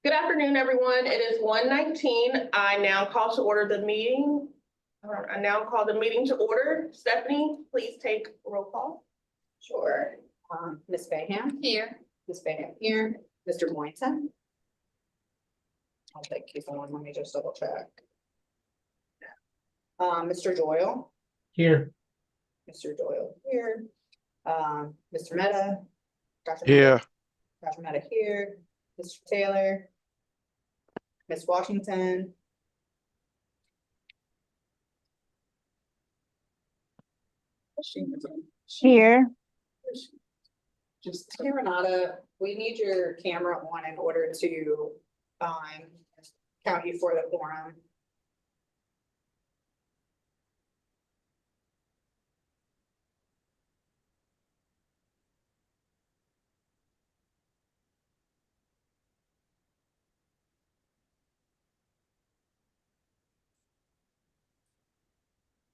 Good afternoon, everyone. It is 1:19. I now call to order the meeting. I now call the meeting to order. Stephanie, please take roll call. Sure. Ms. Bayham? Here. Ms. Bayham here. Mr. Boynton? I'll think he's the one. Let me just double check. Mr. Doyle? Here. Mr. Doyle here. Mr. Meta? Dr. Yeah, Dr. Meta here. Mr. Taylor? Ms. Washington? Here. Just Renata, we need your camera on in order to count you for the quorum.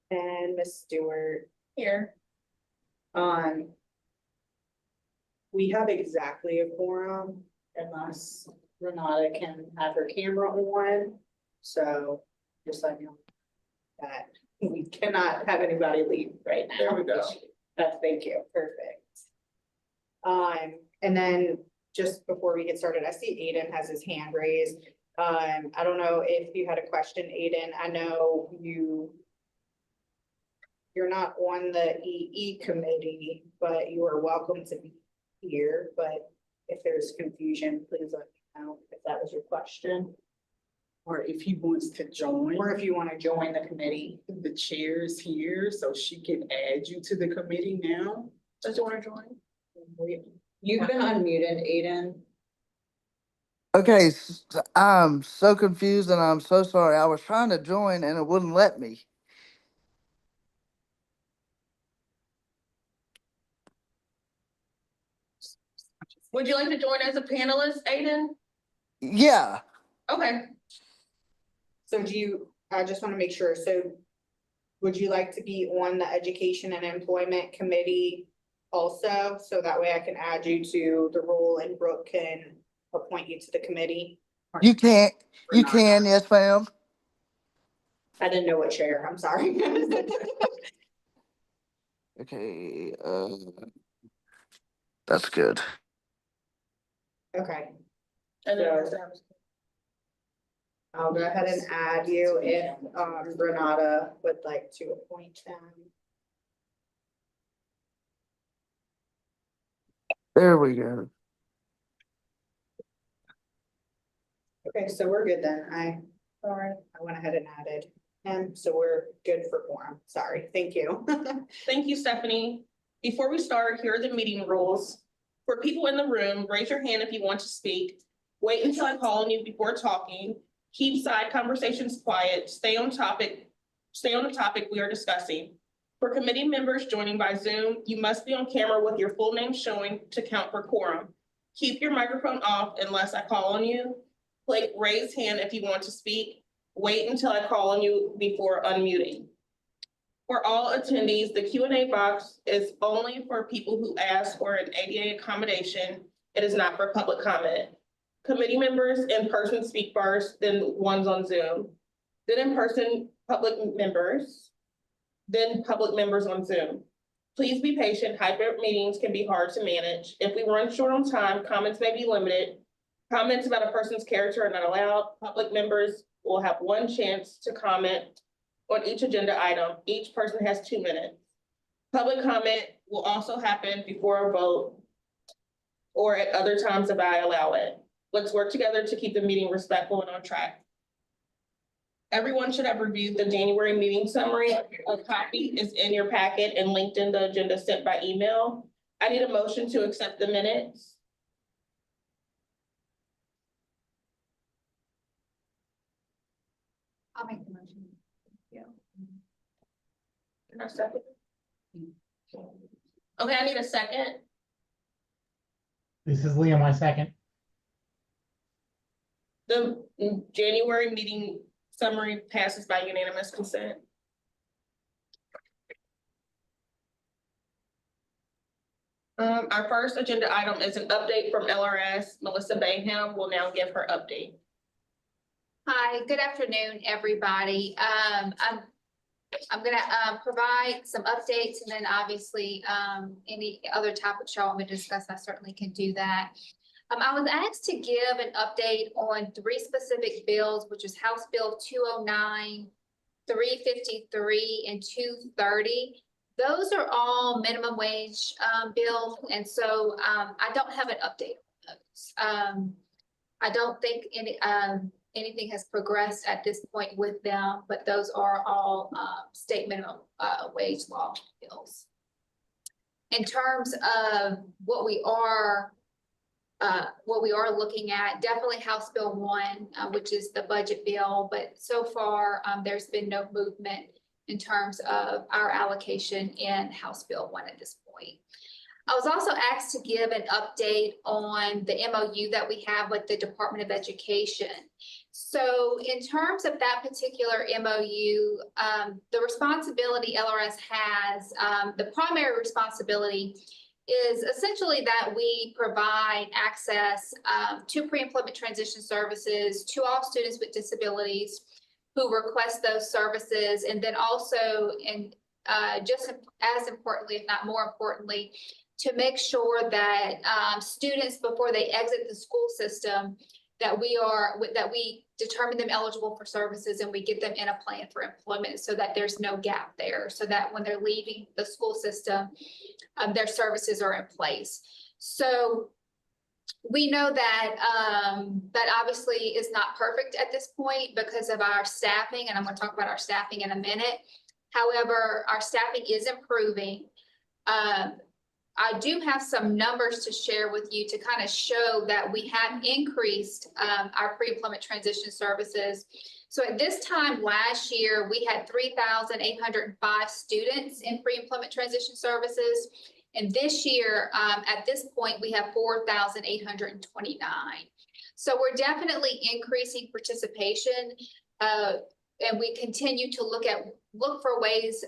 And Ms. Stewart here. We have exactly a quorum unless Renata can have her camera on. So just let you know that we cannot have anybody leave right now. There we go. Thank you. Perfect. And then just before we get started, I see Aiden has his hand raised. I don't know if you had a question, Aiden. I know you're not on the EE committee, but you are welcome to be here. But if there's confusion, please let me know if that was your question. Or if he wants to join, Or if you want to join the committee. the chair is here, so she can add you to the committee now. Does you want to join? You've been unmuted, Aiden. Okay, I'm so confused and I'm so sorry. I was trying to join and it wouldn't let me. Would you like to join as a panelist, Aiden? Yeah, Okay. So I just want to make sure, so would you like to be on the Education and Employment Committee also? So that way I can add you to the role and Brooke can appoint you to the committee? you can, Or not? yes, ma'am. I didn't know what chair, I'm sorry. Okay, that's good. Okay, And then I'll go ahead and add you if Renata would like to appoint them. There we go. Okay, so we're good then. I went ahead and added him, so we're good for quorum. Sorry, thank you. Thank you, Stephanie. Before we start, here are the meeting rules. For people in the room, raise your hand if you want to speak. Wait until I call on you before talking. Keep side conversations quiet. Stay on the topic we are discussing. For committee members joining by Zoom, you must be on camera with your full name showing to count for quorum. Keep your microphone off unless I call on you. Click raise hand if you want to speak. Wait until I call on you before unmuting. For all attendees, the Q&A box is only for people who ask for an ADA accommodation. It is not for public comment. Committee members in person speak first, then ones on Zoom. Then in-person public members, then public members on Zoom. Please be patient. Hybrid meetings can be hard to manage. If we run short on time, comments may be limited. Comments about a person's character are not allowed. Public members will have one chance to comment on each agenda item. Each person has 2 minutes. Public comment will also happen before a vote or at other times if I allow it. Let's work together to keep the meeting respectful and on track. Everyone should have reviewed the January meeting summary. A copy is in your packet and linked in the agenda sent by email. I need a motion to accept the minutes. I'll make the motion. Can I second? Okay, I need a second. This is Liam, my second. The January meeting summary passes by unanimous consent. Our first agenda item is an update from LRS. Melissa Bangham will now give her update. Hi, good afternoon, everybody. I'm gonna provide some updates and then obviously any other topics y'all want me to discuss, I certainly can do that. I was asked to give an update on 3 specific bills, which is House Bill 209, 353, and 230. Those are all minimum wage bills, and so I don't have an update on those. I don't think anything has progressed at this point with them, but those are all state minimum wage law bills. In terms of what we are looking at, definitely House Bill 1, which is the budget bill, but so far there's been no movement in terms of our allocation in House Bill 1 at this point. I was also asked to give an update on the MOU that we have with the Department of Education. So in terms of that particular MOU, the responsibility LRS has, the primary responsibility is essentially that we provide access to pre-employment transition services to all students with disabilities who request those services, and then also, and just as importantly, if not more importantly, to make sure that students, before they exit the school system, that we determine them eligible for services and we get them in a plan for employment so that there's no gap there, so that when they're leaving the school system, their services are in place. So we know that that obviously is not perfect at this point because of our staffing, and I'm going to talk about our staffing in a minute. However, our staffing is improving. I do have some numbers to share with you to kind of show that we have increased our pre-employment transition services. So at this time last year, we had 3,805 students in pre-employment transition services. And this year, at this point, we have 4,829. So we're definitely increasing participation. And we continue to look for ways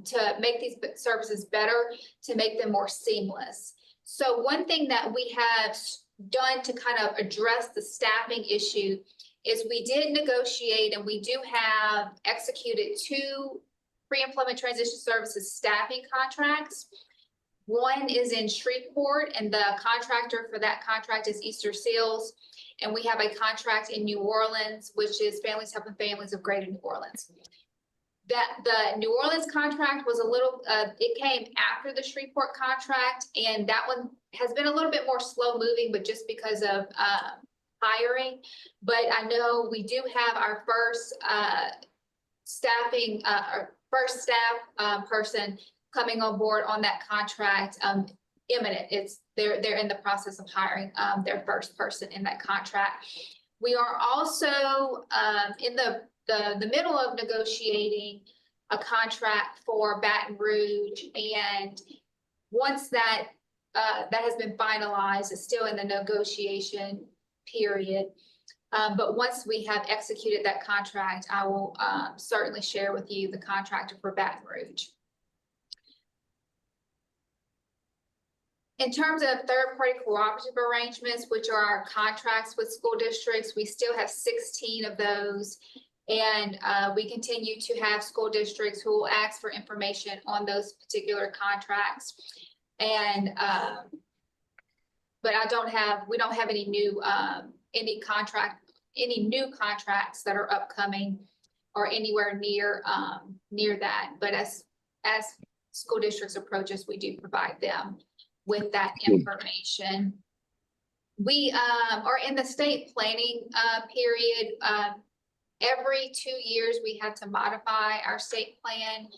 to make these services better, to make them more seamless. So one thing that we have done to kind of address the staffing issue is we did negotiate, and we do have executed 2 pre-employment transition services staffing contracts. One is in Shreveport, and the contractor for that contract is Easter Seals. And we have a contract in New Orleans, which is Families Helping Families of Greater New Orleans. The New Orleans contract was a little, it came after the Shreveport contract, and that one has been a little bit more slow moving, but just because of hiring. But I know we do have our first staffing, our first staff person coming on board on that contract imminent. They're in the process of hiring their first person in that contract. We are also in the middle of negotiating a contract for Baton Rouge, and once that has been finalized, it's still in the negotiation period. But once we have executed that contract, I will certainly share with you the contractor for Baton Rouge. In terms of third-party cooperative arrangements, which are our contracts with school districts, we still have 16 of those. And we continue to have school districts who will ask for information on those particular contracts. And, but we don't have any new, any new contracts that are upcoming or anywhere near that. But as school districts approach us, we do provide them with that information. We are in the state planning period. Every 2 years we have to modify our state plan.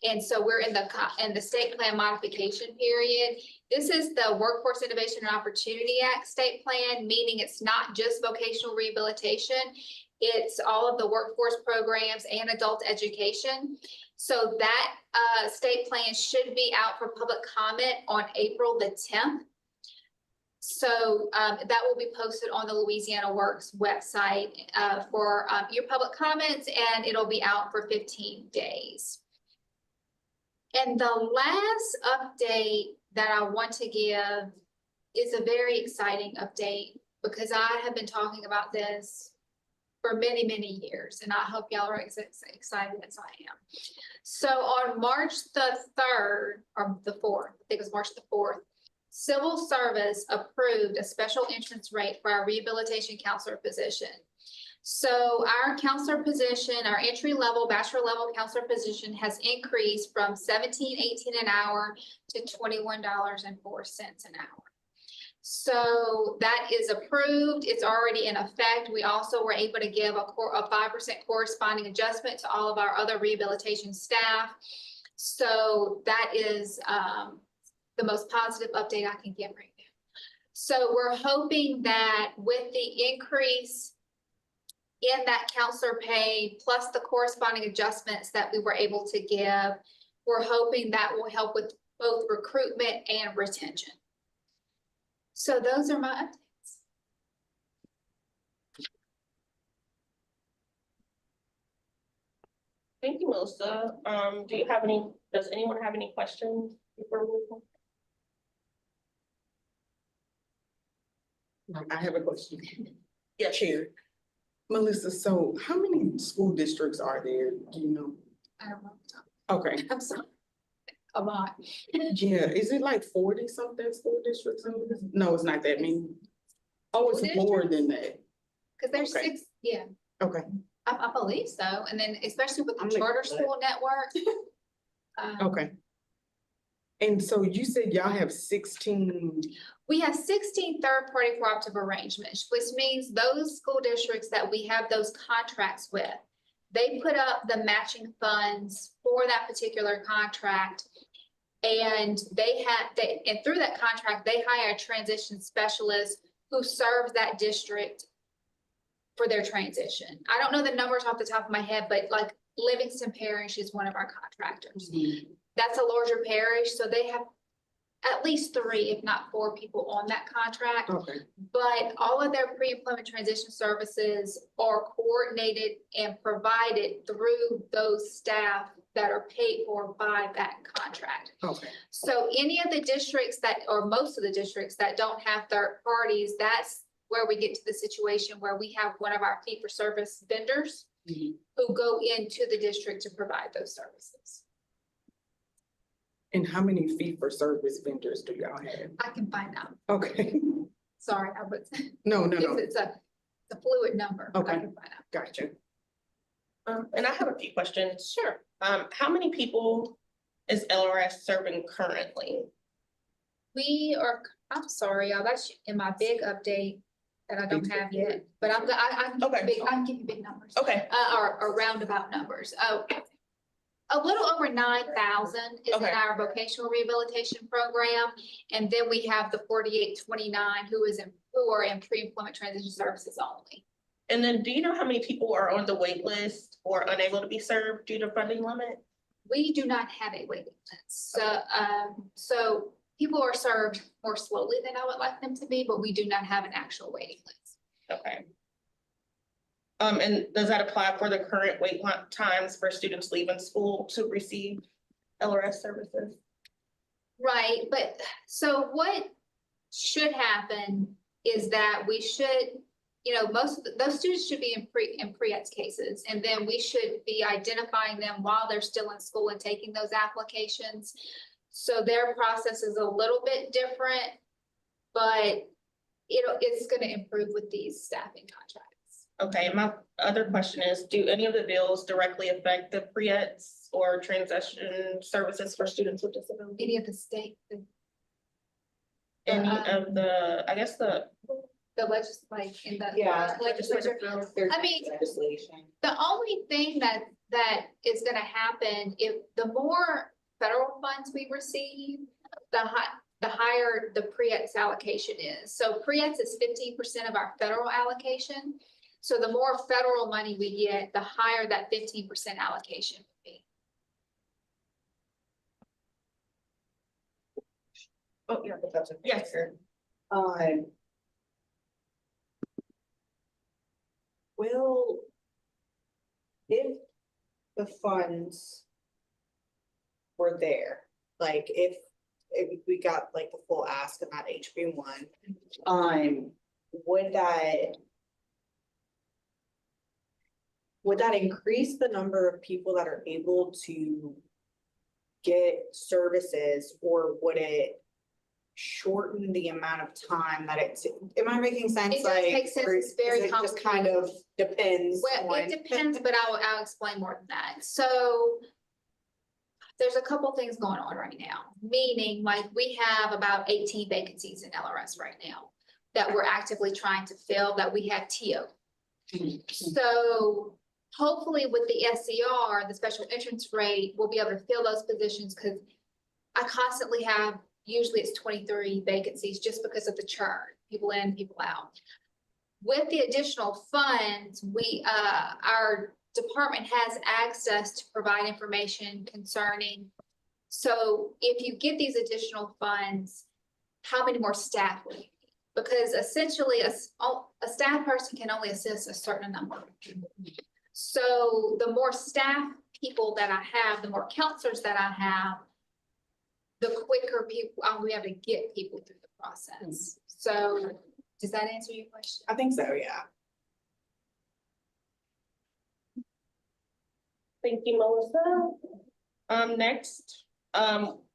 And so we're in the state plan modification period. This is the Workforce Innovation and Opportunity Act state plan, meaning it's not just vocational rehabilitation. It's all of the workforce programs and adult education. So that state plan should be out for public comment on April the 10th. So that will be posted on the Louisiana Works website for your public comments, and it'll be out for 15 days. And the last update that I want to give is a very exciting update because I have been talking about this for many, many years, and I hope y'all are excited as I am. So on March the 3rd, or the 4th, I think it was March the 4th, Civil Service approved a special entrance rate for our rehabilitation counselor position. So our counselor position, our entry level, bachelor level counselor position has increased from $17.18 an hour to $21.04 an hour. So that is approved. It's already in effect. We also were able to give a 5% corresponding adjustment to all of our other rehabilitation staff. So that is the most positive update I can give right now. So we're hoping that with the increase in that counselor pay, plus the corresponding adjustments that we were able to give, we're hoping that will help with both recruitment and retention. So those are my updates. Thank you, Melissa. Does anyone have any questions before we move on? I have a question. Yeah, Chair. Melissa, so how many school districts are there? Do you know? I don't know. Okay, I'm sorry. A lot. yeah, is it like 40 something school districts? No, it's not that many. Oh, it's School more than that. Because there's Okay. 6, yeah, Okay, I believe so. And then especially with I'm the like, charter what? school network. okay. And so you said y'all have 16, We have 16 third-party cooperative arrangements, which means those school districts that we have those contracts with, they put up the matching funds for that particular contract. And and through that contract, they hire a transition specialist who serves that district for their transition. I don't know the numbers off the top of my head, but like Livingston Parish is one of our contractors. That's a larger parish, so they have at least 3, if not 4 people on that contract. okay, But all of their pre-employment transition services are coordinated and provided through those staff that are paid for by that contract. okay, So any of the districts that, or most of the districts that don't have third parties, that's where we get to the situation where we have one of our fee-for-service vendors Mhm. who go into the district to provide those services. And how many fee-for-service vendors do y'all have? I can find out. Okay, Sorry, I was, no, no, no, it's a fluid number. But I Okay. can find out. gotcha. And I have a few questions. Sure. How many people is LRS serving currently? We are, I'm sorry, y'all, that's in my big update that I don't have yet, but I can give you Okay. big, I can give you big numbers. Okay, Or roundabout numbers. A little over 9,000 is in Okay. our vocational rehabilitation program. And then we have the 4829 who are in pre-employment transition services only. and then do you know how many people are on the wait list or unable to be served due to funding limit? We do not have a waiting list. So people are served more slowly than I would like them to be, but we do not have an actual waiting list. Okay. And does that apply for the current times for students leaving school to receive LRS services? Right, but so what should happen is that we should, most of those students should be in pre-ETS cases. And then we should be identifying them while they're still in school and taking those applications. So their process is a little bit different, but it's gonna improve with these staffing contracts. Okay, my other question is, do any of the bills directly affect the pre-ETS or transition services for students with disabilities? Any of the state, Any of the, I guess the like in the Yeah. legislature. There's I mean, legislation. the only thing that is gonna happen, if the more federal funds we receive, the higher the pre-ETS allocation is. So pre-ETS is 15% of our federal allocation. So the more federal money we get, the higher that 15% allocation would be. Oh, yeah, that's a, yes, sir. Will, if the funds were there, like if we got like the full ask on that HB1. Would that increase the number of people that are able to get services, or would it shorten the amount of time that it's, am I making sense? It does Like, make sense. or It's very is it just kind of depends Well, it on- depends, but I'll explain more than that. So there's a couple things going on right now, meaning like we have about 18 vacancies in LRS right now that we're actively trying to fill, that we have TO. So hopefully with the SCR, the special entrance rate, we'll be able to fill those positions, because I constantly have, usually it's 23 vacancies just because of the churn, people in, people out. With the additional funds, our department has access to provide information concerning. So if you get these additional funds, how many more staff will you need? Because essentially a staff person can only assist a certain number. So the more staff people that I have, the more counselors that I have, the quicker I'll be able to get people through the process. So does that answer your question? I think so, yeah. Thank you, Melissa. Next,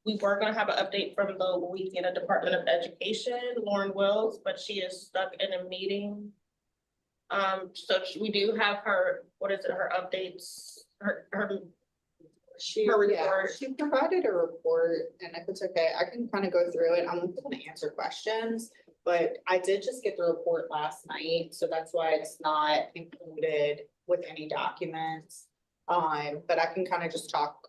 we were gonna have an update from the Louisiana Department of Education, Lauren Wills, but she is stuck in a meeting. So we do have her, what is it, her updates, her She, Her yeah, report. she provided a report, and if it's okay, I can kind of go through it. I'm gonna answer questions. But I did just get the report last night, so that's why it's not included with any documents. But I can kind of just talk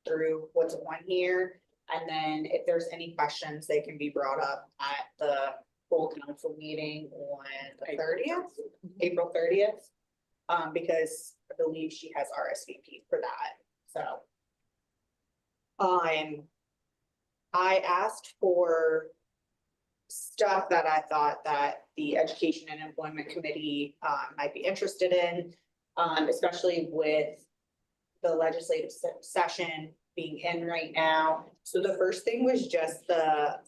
through what's on here. And then if there's any questions, they can be brought up at the full council meeting on the 30th, April 30th. Because I believe she has RSVP for that, so. I asked for stuff that I thought that the Education and Employment Committee might be interested in, especially with the legislative session being in right now. So the first thing was just the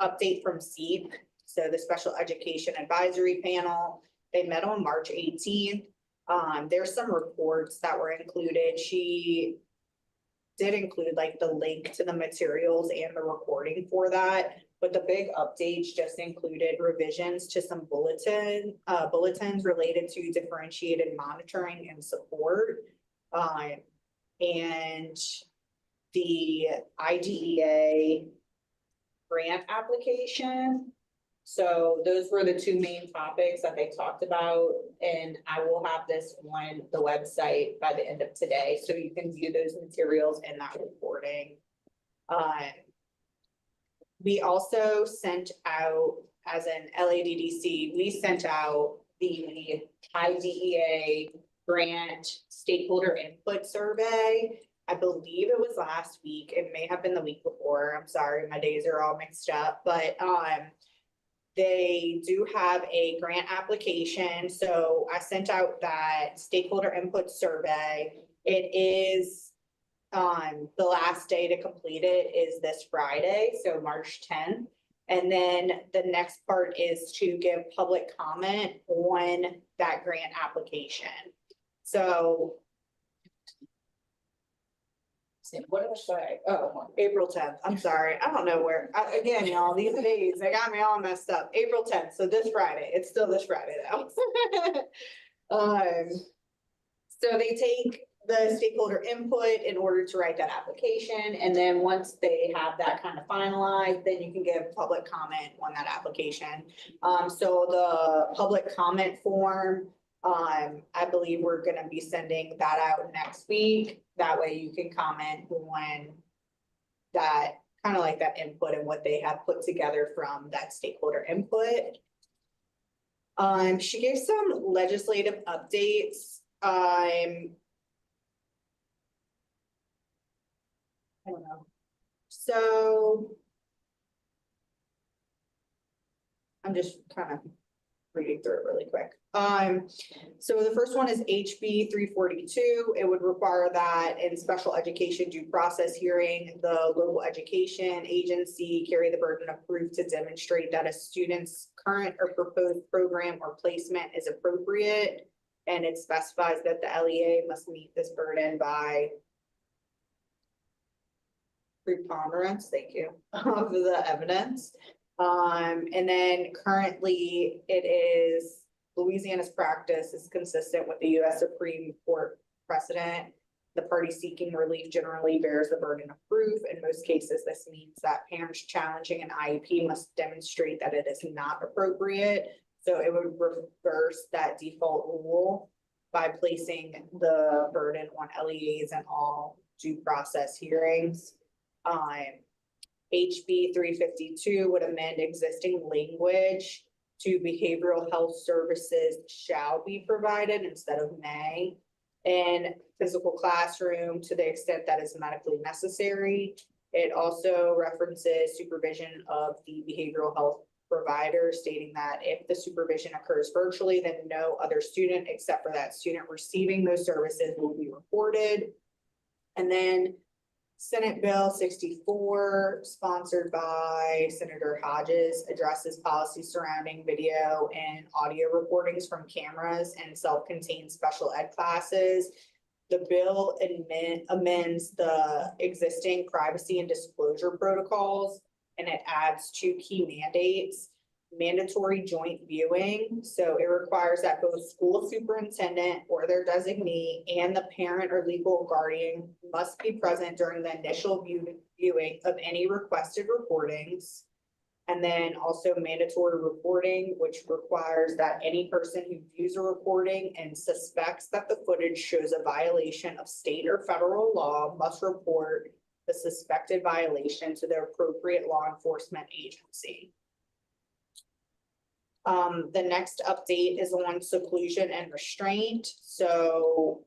update from SEEP, so the Special Education Advisory Panel. They met on March 18th. There's some reports that were included. She did include like the link to the materials and the recording for that. But the big updates just included revisions to some bulletins related to differentiated monitoring and support. And the IDEA grant application. So those were the two main topics that they talked about, and I will have this on the website by the end of today, so you can view those materials and that reporting. We also sent out, as an LADDC, we sent out the IDEA grant stakeholder input survey. I believe it was last week. It may have been the week before. I'm sorry, my days are all mixed up, but they do have a grant application. So I sent out that stakeholder input survey. It is the last day to complete it is this Friday, so March 10th. And then the next part is to give public comment on that grant application. So what did I say? Oh, April 10th. I'm sorry. I don't know where, again, y'all, these days, they got me all messed up. April 10th, so this Friday. It's still this Friday though. So they take the stakeholder input in order to write that application. And then once they have that kind of finalized, then you can give public comment on that application. So the public comment form, I believe we're gonna be sending that out next week. That way you can comment on that, kind of like that input and what they have put together from that stakeholder input. She gave some legislative updates. I don't know. So I'm just kind of reading through it really quick. So the first one is HB 342. It would require that in special education due process hearing, the local education agency carry the burden of proof to demonstrate that a student's current or proposed program or placement is appropriate. And it specifies that the LEA must meet this burden by preponderance, thank you, of the evidence. And then currently it is Louisiana's practice is consistent with the US Supreme Court precedent. The party seeking relief generally bears the burden of proof. In most cases, this means that parents challenging an IEP must demonstrate that it is not appropriate. So it would reverse that default rule by placing the burden on LEAs in all due process hearings. HB 352 would amend existing language to behavioral health services shall be provided instead of may. And physical classroom to the extent that is medically necessary. It also references supervision of the behavioral health provider, stating that if the supervision occurs virtually, then no other student except for that student receiving those services will be reported. And then Senate Bill 64, sponsored by Senator Hodges, addresses policies surrounding video and audio recordings from cameras and self-contained special ed classes. The bill amends the existing privacy and disclosure protocols, and it adds 2 key mandates. Mandatory joint viewing, so it requires that both school superintendent or their designee and the parent or legal guardian must be present during the initial viewing of any requested recordings. And then also mandatory reporting, which requires that any person who views a recording and suspects that the footage shows a violation of state or federal law must report the suspected violation to the appropriate law enforcement agency. The next update is on seclusion and restraint. So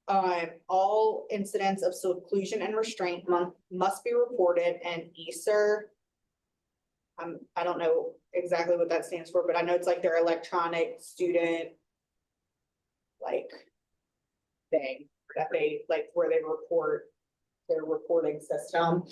all incidents of seclusion and restraint must be reported in ESER. I don't know exactly what that stands for, but I know it's like their electronic student like thing that they like where they report their reporting system.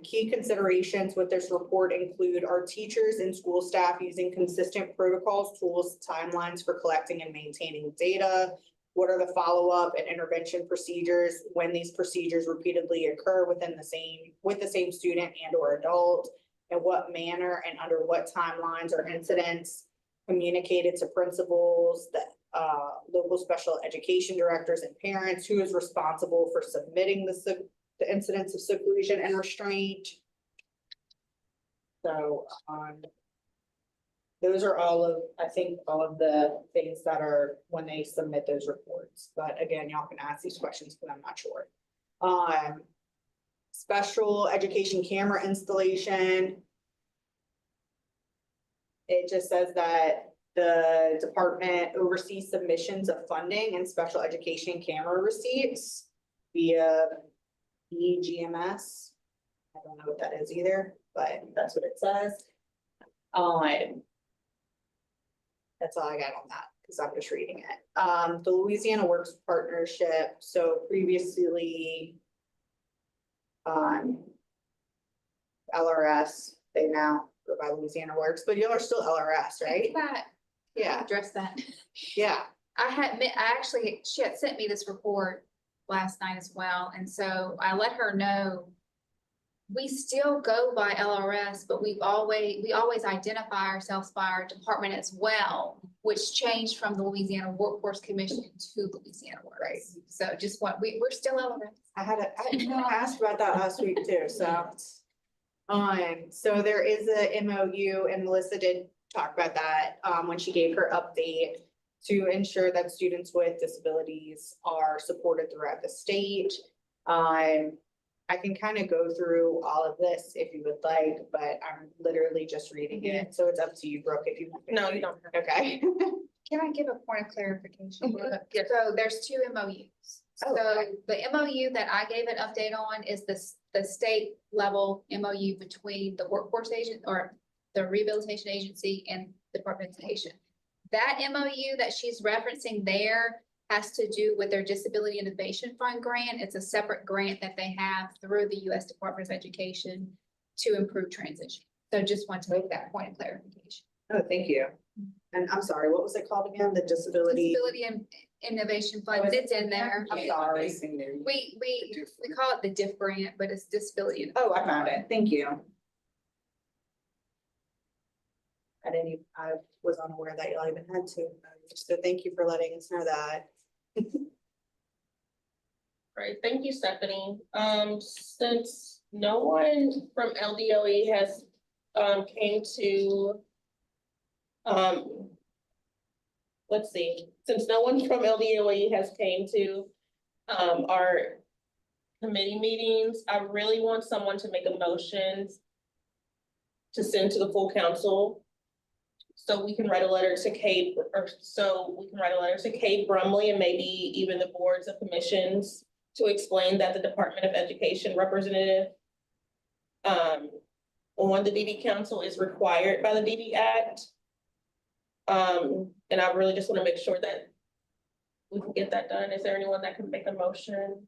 Key considerations with this report include our teachers and school staff using consistent protocols, tools, timelines for collecting and maintaining data. What are the follow-up and intervention procedures when these procedures repeatedly occur with the same student and or adult? In what manner and under what timelines or incidents communicated to principals, the local special education directors and parents? Who is responsible for submitting the incidents of seclusion and restraint? So those are all of, I think, all of the things that are when they submit those reports. But again, y'all can ask these questions because I'm not sure. Special education camera installation. It just says that the department oversees submissions of funding and special education camera receipts via EGMS. I don't know what that is either, but that's what it says. That's all I got on that because I'm just reading it. The Louisiana Works Partnership. So previously, LRS, they now go by Louisiana Works, but y'all are still LRS, right? Yeah, Address that. yeah. She had sent me this report last night as well, and so I let her know we still go by LRS, but we always identify ourselves by our department as well, which changed from the Louisiana Workforce Commission to Louisiana Works. Right. So we're still LRS. I asked about that last week too, so. So there is a MOU and Melissa did talk about that, when she gave her update to ensure that students with disabilities are supported throughout the state. I can kind of go through all of this if you would like, but I'm literally just reading it. So it's up to you, Brooke, if you want. No, you don't. Okay. Can I give a point of clarification? Yes. So there's 2 MOUs. Oh, So okay. the MOU that I gave an update on is the state level MOU between the workforce agent or the rehabilitation agency and the Department of Education. That MOU that she's referencing there has to do with their Disability Innovation Fund grant. It's a separate grant that they have through the U.S. Department of Education to improve transition. So just want to make that point of clarification. Oh, thank you. And I'm sorry, what was it called again? The disability? Disability and Innovation Fund, it's in there. I'm sorry. We call it the DIF grant, but it's disability. Oh, I found it. Thank you. I was unaware that y'all even had to, so thank you for letting us know that. Right, thank you, Stephanie. Since no one from LDOE has, came to, let's see, since no one from LDOE has came to, our committee meetings, I really want someone to make a motion to send to the full council. So we can write a letter to Kay, Brumley and maybe even the boards of commissions to explain that the Department of Education representative on the DD Council is required by the DD Act. And I really just want to make sure that we can get that done. Is there anyone that can make a motion?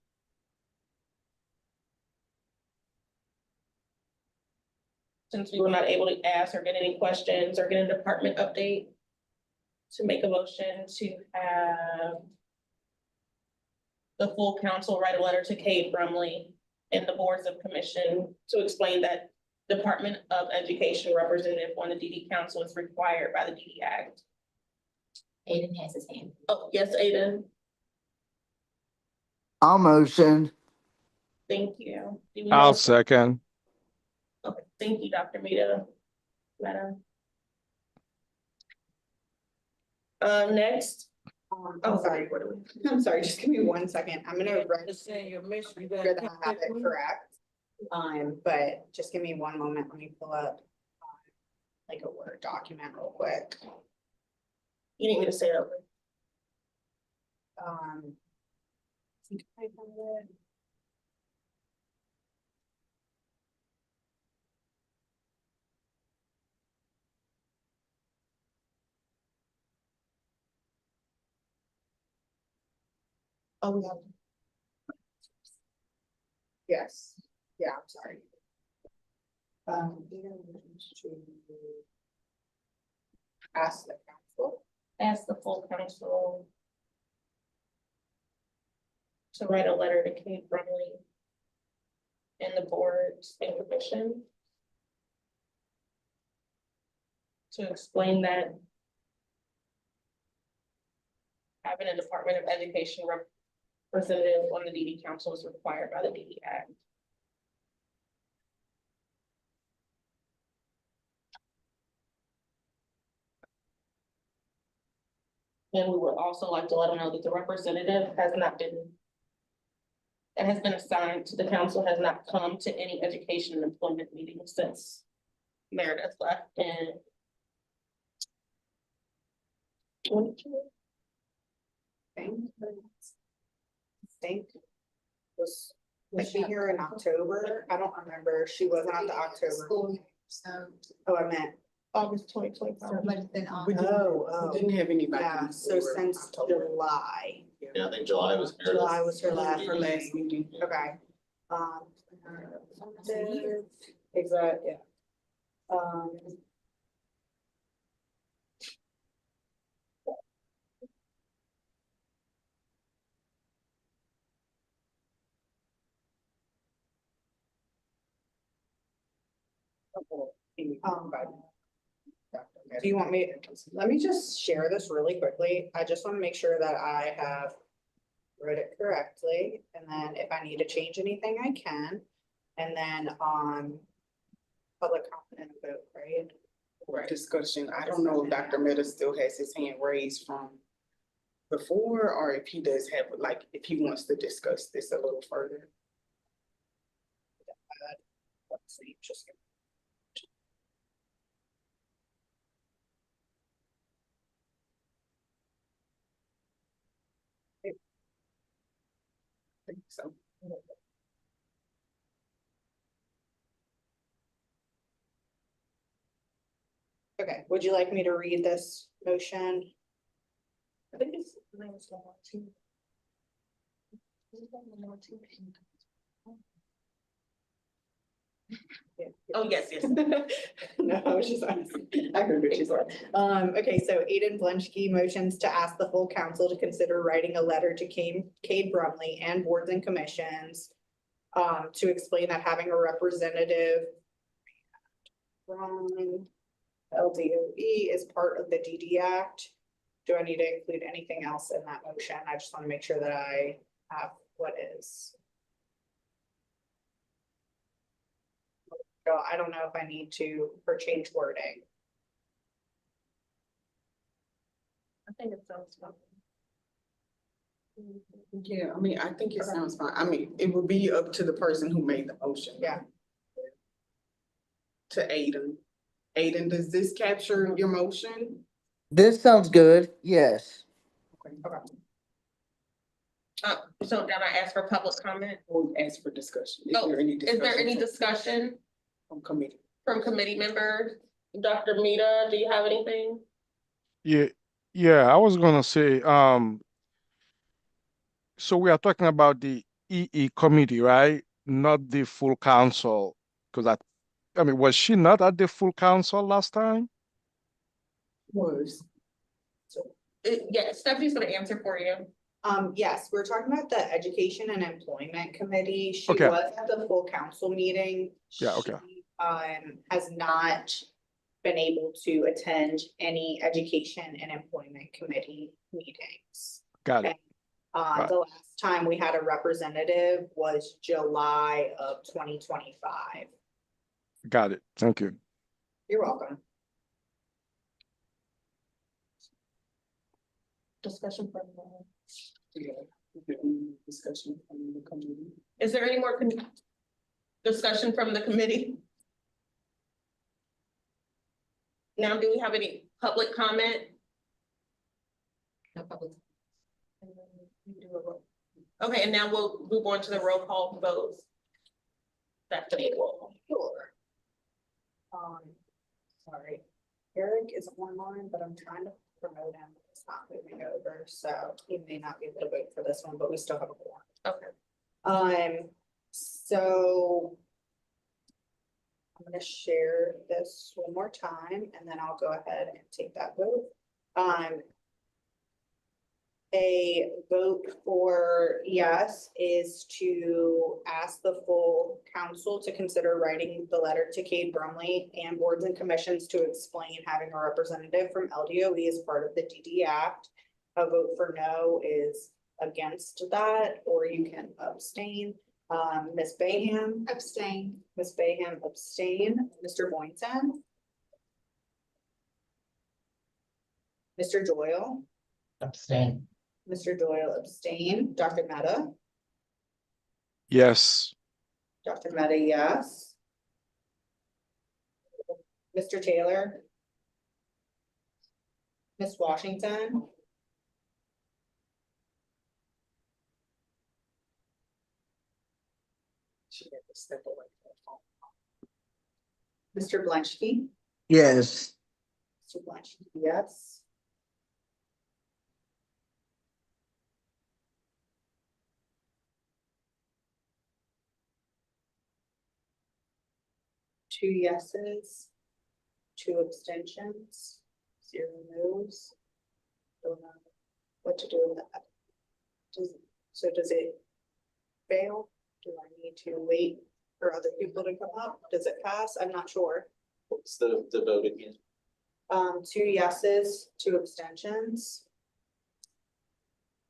Since we were not able to ask or get any questions or get a department update, to make a motion to have the full council write a letter to Kay Brumley and the boards of commission to explain that Department of Education representative on the DD Council is required by the DD Act. Aiden has his hand. Oh, yes, Aiden, I'll motion. thank you. Do we I'll have- second. Okay, thank you, Dr. Mita. Madam. Next, I'm sorry, what do we? I'm sorry, just give me 1 second. I'm gonna register your mission. that I have it correct. But just give me 1 moment. Let me pull up like a Word document real quick. You need me to say it over? I think I found it. Oh, we have. Yes, yeah, I'm sorry. Ask the council. Ask the full council to write a letter to Kate Brumley and the boards and commission to explain that having a Department of Education representative on the DD Council is required by the DD Act. And we would also like to let them know that the representative has not been, that has been assigned to the council, has not come to any education and employment meetings since Meredith left in 22. Think was she here in October? I don't remember. She wasn't at the October. School, so, Oh, I meant, August 2025. so but it's been on. We didn't- oh, We didn't have anybody. yeah, so before since October. July. Yeah, I think July was. Meredith's July was her last Her last meeting. meeting. Okay. Exactly, yeah. Do you want me, let me just share this really quickly. I just want to make sure that I have wrote it correctly, and then if I need to change anything, I can. And then on public comment and vote, right? Discussion. I don't know if Dr. Meta still has his hand raised from before, or if he does have, like, if he wants to discuss this a little further. Let's see, just. I think so. would you like me to read this motion? I think it's. Oh, yes, yes. No, I was just asking. I heard what you said. Okay, so Aiden Blenchke motions to ask the full council to consider writing a letter to Cade Brumley and boards and commissions to explain that having a representative from LDOE is part of the DD Act. Do I need to include anything else in that motion? I just want to make sure that I have what is. So I don't know if I need to or change wording. I think it sounds fun. Yeah, I mean, I think it sounds fine. I mean, it would be up to the person who made the motion. Yeah. To Aiden. Aiden, does this capture your motion? This sounds good, yes. Okay. So then I ask for public comment. We'll ask for discussion. Oh, Is there any discussion From committee? from committee members? Dr. Mita, do you have anything? Yeah, I was gonna say, so we are talking about the EE committee, right? Not the full council, because I mean, was she not at the full council last time? Was. Yeah, Stephanie's gonna answer for you. Yes, we're talking about the Education and Employment Committee. She Okay. was at the full council meeting. Yeah, okay. She, has not been able to attend any Education and Employment Committee meetings. Got it. Right. The last time we had a representative was July of 2025. Got it. Thank you. You're welcome. Discussion from. Yeah. Discussion from the committee. Is there any more discussion from the committee? Now, do we have any public comment? No public. Okay, and now we'll move on to the roll call vote. Stephanie will. Sure. Sorry, Eric is online, but I'm trying to promote him. It's not moving over, so he may not be able to vote for this one, but we still have a quorum. Okay. So I'm gonna share this one more time and then I'll go ahead and take that vote. A vote for yes is to ask the full council to consider writing the letter to Cade Brumley and boards and commissions to explain having a representative from LDOE as part of the DD Act. A vote for no is against that, or you can abstain. Ms. Bayham, Abstain. Ms. Bayham abstain, Mr. Boynton. Mr. Doyle, Abstain. Mr. Doyle abstain, Dr. Meta, Yes. Dr. Meta, yes. Mr. Taylor. Ms. Washington. She had to step away from the phone. Mr. Blenchke. Yes. Mr. Blenchke, yes. Two yeses, two abstentions, 0 no's. Don't know what to do with that. Does it fail? Do I need to wait for other people to come up? Does it pass? I'm not sure. What's the vote again? 2 yeses, 2 abstentions.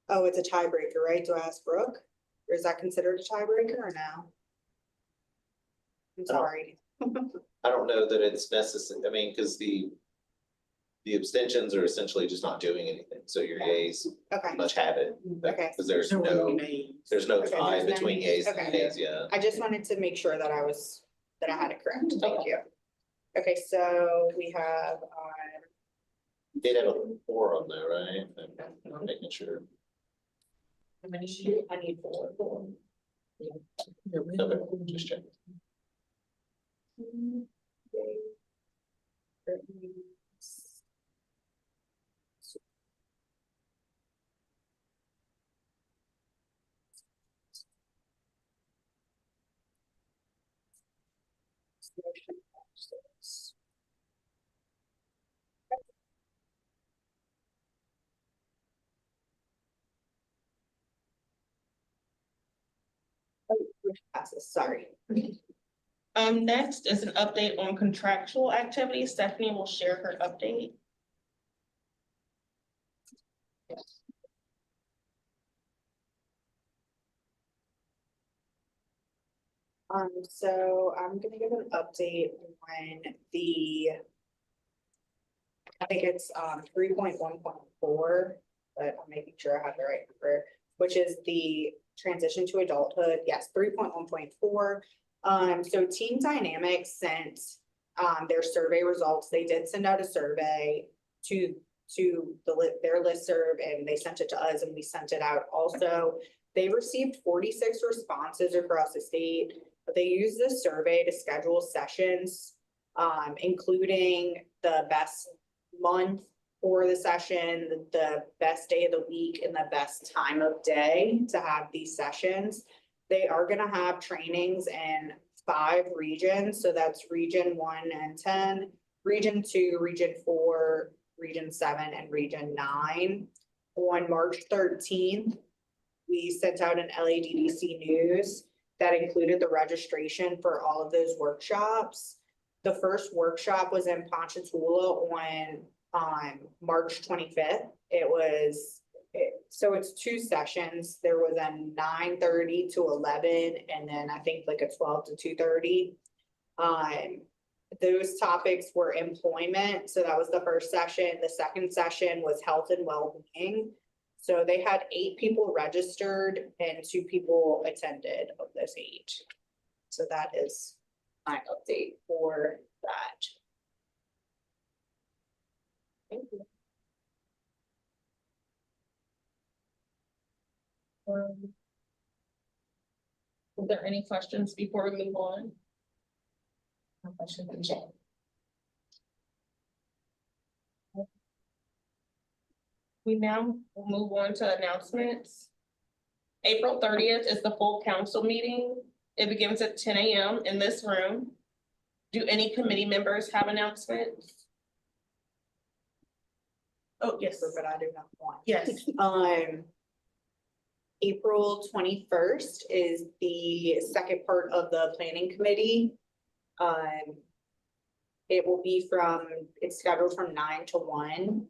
Oh, it's a tiebreaker, right? Do I ask Brooke? Or is that considered a tiebreaker or no? I'm sorry. I don't know that it's necessary, I mean, because the abstentions are essentially just not doing anything, so your yays Okay, much have it. Okay. Because there's No no names. tie there's no between names. yays and Okay. nays, yeah. I just wanted to make sure that I had it correct. Thank you. Okay, so we have, You did have a quorum though, right? I'm making sure. I need 4. Okay, just check. Passes, sorry. Next is an update on contractual activities. Stephanie will share her update. So I'm gonna give an update on I think it's 3.1.4, but I'm making sure I have the right number, which is the transition to adulthood. Yes, 3.1.4. So Team Dynamics sent their survey results. They did send out a survey to their listserv, and they sent it to us, and we sent it out also. They received 46 responses across the state, but they used this survey to schedule sessions, including the best month for the session, the best day of the week, and the best time of day to have these sessions. They are gonna have trainings in 5 regions, so that's Region 1 and 10, Region 2, Region 4, Region 7, and Region 9. On March 13th, we sent out an LADDC news that included the registration for all of those workshops. The first workshop was in Ponchatoula on March 25th. So it's 2 sessions. There was a 9:30 to 11, and then I think like a 12 to 2:30. Those topics were employment. So that was the first session. The second session was health and well-being. So they had 8 people registered and 2 people attended of those 8. So that is my update for that. Thank you. Is there any questions before we move on? No question from Jay. We now will move on to announcements. April 30th is the full council meeting. It begins at 10 a.m. in this room. Do any committee members have announcements? Oh, yes. But I do not want. Yes. April 21st is the second part of the planning committee. It will be it's scheduled from 9 to 1.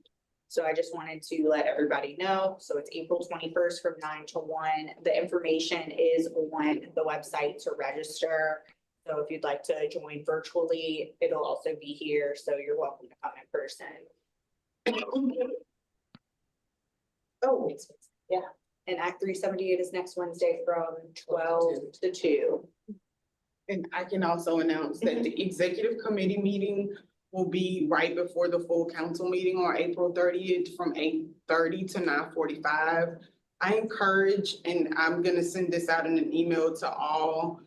So I just wanted to let everybody know. So it's April 21st from 9 to 1. The information is on the website to register. So if you'd like to join virtually, it'll also be here. So you're welcome to come in person. Oh, yeah. And Act 378 is next Wednesday from 12 to 2. And I can also announce that the executive committee meeting will be right before the full council meeting on April 30th from 8:30 to 9:45. I encourage, and I'm gonna send this out in an email to all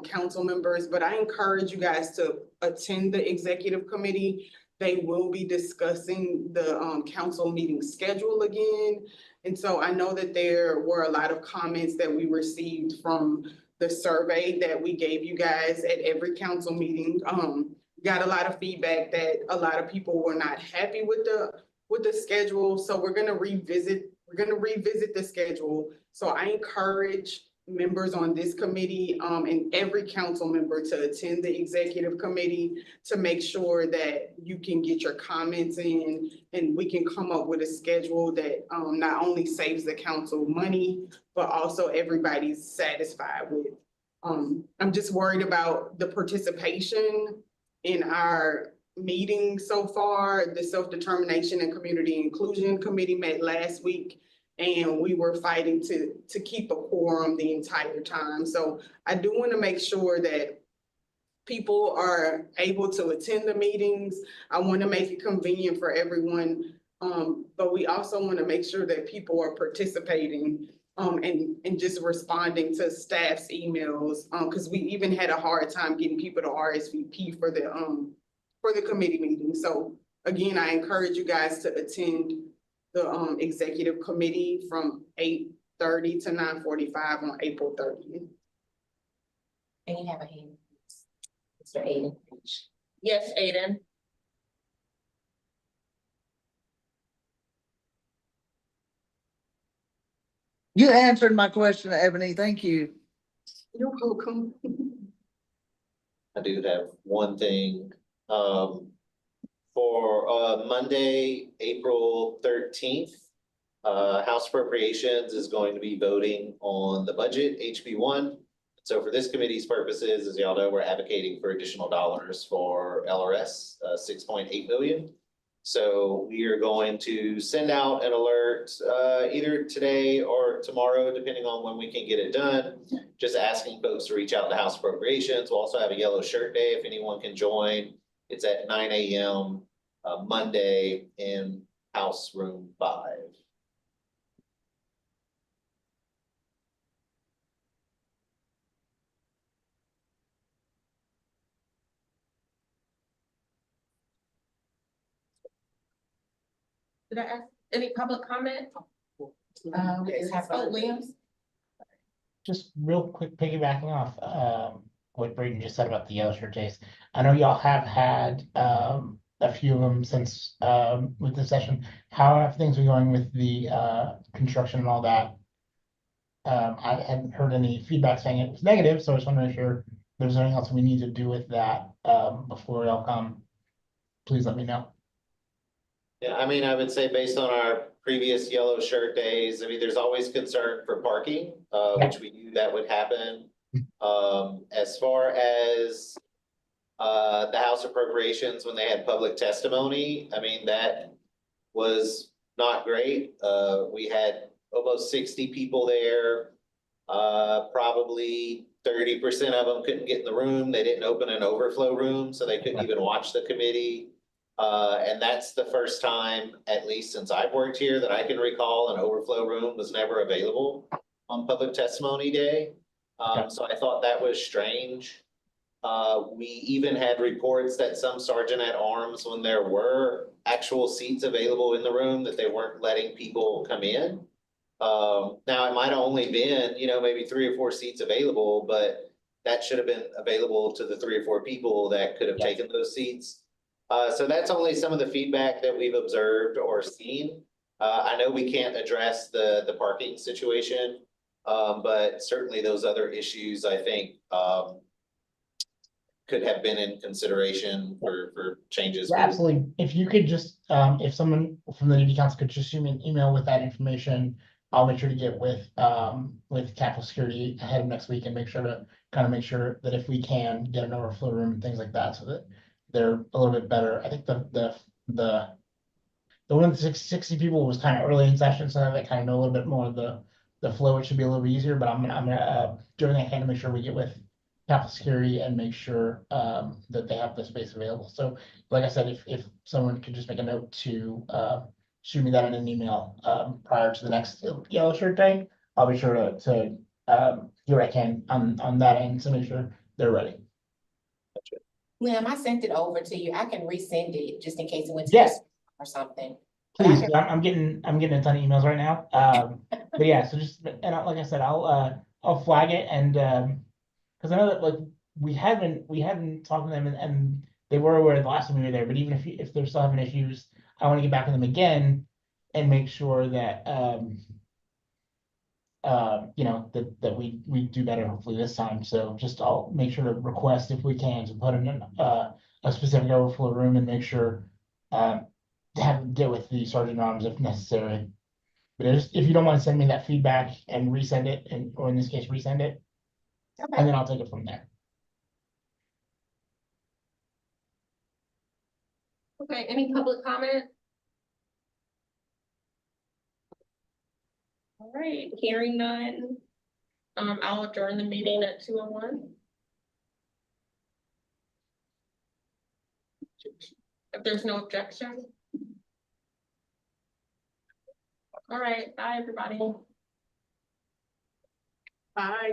council members, but I encourage you guys to attend the executive committee. They will be discussing the council meeting schedule again. And so I know that there were a lot of comments that we received from the survey that we gave you guys at every council meeting. Got a lot of feedback that a lot of people were not happy with the schedule. So we're gonna revisit the schedule. So I encourage members on this committee and every council member to attend the executive committee to make sure that you can get your comments in and we can come up with a schedule that not only saves the council money, but also everybody's satisfied with. I'm just worried about the participation in our meeting so far. The Self-Determination and Community Inclusion Committee met last week, and we were fighting to keep a quorum the entire time. So I do want to make sure that people are able to attend the meetings. I want to make it convenient for everyone. But we also want to make sure that people are participating and just responding to staff's emails. Because we even had a hard time getting people to RSVP for the committee meeting. So again, I encourage you guys to attend the executive committee from 8:30 to 9:45 on April 30th. And you have a hand. Mr. Aiden. Yes, Aiden. You answered my question, Ebony. Thank you. You're welcome. I do have one thing, for, Monday, April 13th. House Appropriations is going to be voting on the budget, HB1. So for this committee's purposes, as y'all know, we're advocating for additional dollars for LRS, 6.8 million. So we are going to send out an alert, either today or tomorrow, depending on when we can get it done. Just asking folks to reach out to House Appropriations. We'll also have a yellow shirt day if anyone can join. It's at 9 a.m. Monday in House Room 5. Did I ask any public comment? We just have. Oh, Liam? Just real quick piggybacking off, what Braden just said about the yellow shirt days. I know y'all have had, a few of them since, with the session. How have things been going with the, construction and all that? I hadn't heard any feedback saying it was negative, so I just want to make sure if there's anything else we need to do with that, before y'all come. Please let me know. Yeah, I mean, I would say based on our previous yellow shirt days, I mean, there's always concern for parking, which we knew that would happen. As far as the House Appropriations, when they had public testimony, I mean, that was not great. We had almost 60 people there. Probably 30% of them couldn't get in the room. They didn't open an overflow room, so they couldn't even watch the committee. And that's the first time, at least since I've worked here, that I can recall an overflow room was never available on public testimony day. So I thought that was strange. We even had reports that some sergeant at arms, when there were actual seats available in the room, that they weren't letting people come in. Now it might have only been, maybe 3 or 4 seats available, but that should have been available to the 3 or 4 people that could have taken those seats. So that's only some of the feedback that we've observed or seen. I know we can't address the parking situation, but certainly those other issues, I think, could have been in consideration for changes. Yeah, absolutely. If you could just, if someone from the Navy Council could just shoot me an email with that information, I'll make sure to get with Capitol Security ahead of next week and make sure that if we can get an overflow room and things like that, so that they're a little bit better. I think the one with the 60 people was kind of early in session, so they kind of know a little bit more of the flow. It should be a little bit easier, but I'm gonna do everything I can to make sure we get with Capitol Security and make sure that they have the space available. So like I said, if someone could just make a note to shoot me that in an email prior to the next yellow shirt day, I'll be sure to do what I can on that end to make sure they're ready. Liam, I sent it over to you. I can resend it just in case it went to Yes. or something. Please, I'm getting a ton of emails right now. But yeah, so just, and like I said, I'll flag it and, cause I know that like we haven't talked to them and they were aware the last time we were there, but even if they're still having issues, I want to get back with them again and make sure that, that we do better hopefully this time. So just I'll make sure to request if we can to put in a specific overflow room and make sure, to have get with the sergeant at arms if necessary. But if you don't mind sending me that feedback and resend it, or in this case, resend it, and then I'll take it from there. Okay, any public comment? All right, hearing none. I'll adjourn the meeting at 2:01. If there's no objection. All right, bye, everybody. Bye.